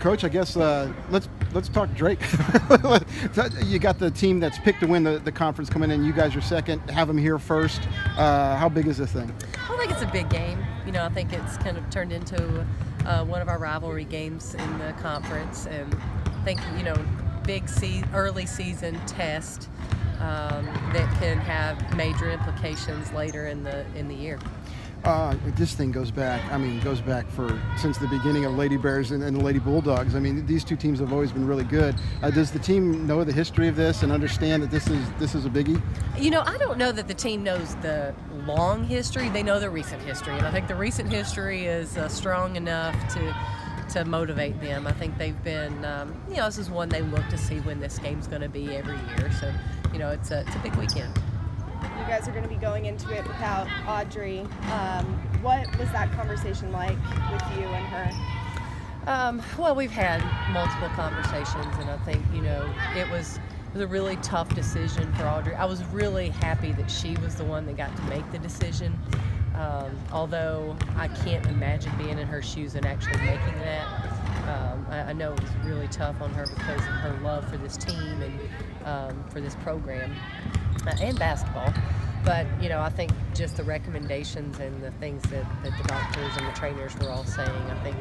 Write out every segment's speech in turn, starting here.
Coach, I guess let's talk Drake. You got the team that's picked to win the conference coming in. You guys are second. Have them here first. How big is this thing? I think it's a big game. I think it's kind of turned into one of our rivalry games in the conference, and I think big early season test that can have major implications later in the year. This thing goes back for since the beginning of Lady Bears and the Lady Bulldogs. I mean, these two teams have always been really good. Does the team know the history of this and understand that this is a biggie? I don't know that the team knows the long history. They know the recent history, and I think the recent history is strong enough to motivate them. I think they've been, this is one they look to see when this game's going to be every year. So, it's a big weekend. You guys are going to be going into it without Audrey. What was that conversation like with you and her? Well, we've had multiple conversations, and I think it was a really tough decision for Audrey. I was really happy that she was the one that got to make the decision. Although I can't imagine being in her shoes and actually making that. I know it was really tough on her because of her love for this team and for this program and basketball. But, I think just the recommendations and the things that the doctors and the trainers were all saying, I think,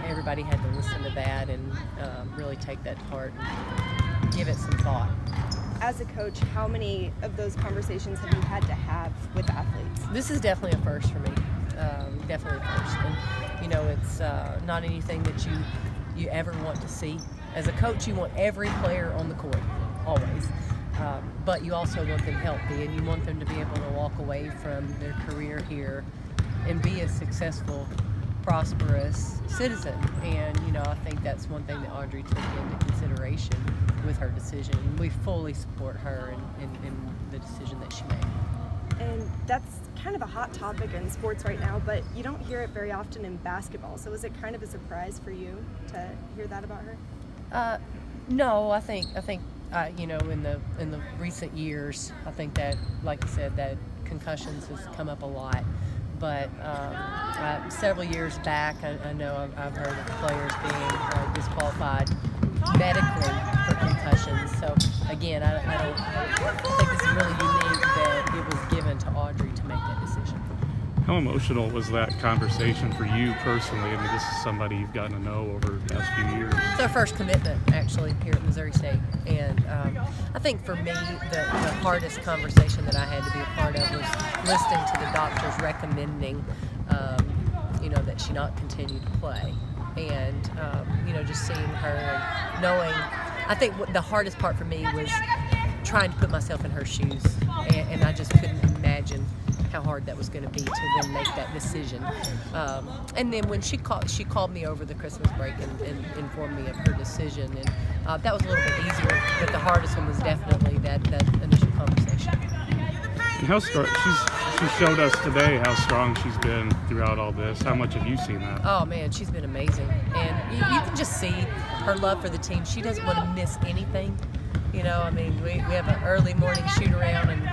everybody had to listen to that and really take that to heart and give it some thought. As a coach, how many of those conversations have you had to have with athletes? This is definitely a first for me. Definitely a first. And, it's not anything that you ever want to see. As a coach, you want every player on the court, always. But you also want them healthy, and you want them to be able to walk away from their career here and be a successful, prosperous citizen. And, I think that's one thing that Audrey took into consideration with her decision. We fully support her in the decision that she made. And that's kind of a hot topic in sports right now, but you don't hear it very often in basketball. So was it kind of a surprise for you to hear that about her? No, I think in the recent years, I think that, like you said, that concussions has come up a lot. But several years back, I know I've heard of players being disqualified medically for concussions. So again, I think it's really unique that it was given to Audrey to make that decision. How emotional was that conversation for you personally? I mean, this is somebody you've gotten to know over the past few years. It's our first commitment, actually, here at Missouri State. And I think for me, the hardest conversation that I had to be a part of was listening to the doctors recommending, that she not continue to play. And, just seeing her and knowing, I think the hardest part for me was trying to put myself in her shoes. And I just couldn't imagine how hard that was going to be to then make that decision. And then when she called me over the Christmas break and informed me of her decision, and that was a little bit easier, but the hardest one was definitely that initial conversation. And how strong, she showed us today how strong she's been throughout all this. How much have you seen that? Oh man, she's been amazing. And you can just see her love for the team. She doesn't want to miss anything. We have an early morning shoot around, and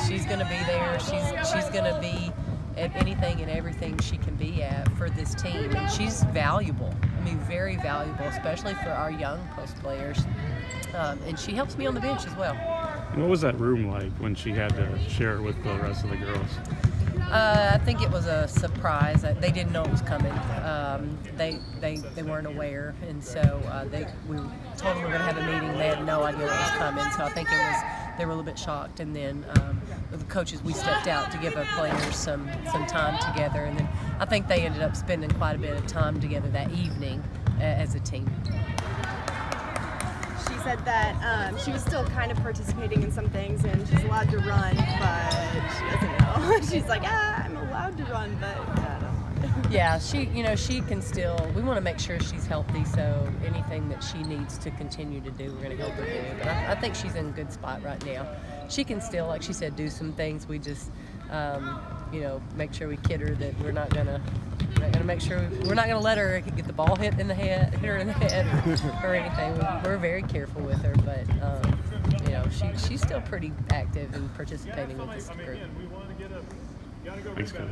she's going to be there. She's going to be at anything and everything she can be at for this team. And she's valuable. Very valuable, especially for our young post players. And she helps me on the bench as well. And what was that room like when she had to share it with the rest of the girls? I think it was a surprise. They didn't know it was coming. They weren't aware, and so we told them we were going to have a meeting. They had no idea what was coming, so I think they were a little bit shocked. And then the coaches, we stepped out to give our players some time together, and then I think they ended up spending quite a bit of time together that evening as a team. She said that she was still kind of participating in some things, and she's allowed to run, but she doesn't know. She's like, I'm allowed to run, but I don't want to. Yeah, she can still. We want to make sure she's healthy, so anything that she needs to continue to do, we're going to help her do. But I think she's in a good spot right now. She can still, like she said, do some things. We just, make sure we kid her that we're not gonna make sure we're not gonna let her get the ball hit her in the head or anything. We're very careful with her, but she's still pretty active and participating with this group. Thanks, Kellie.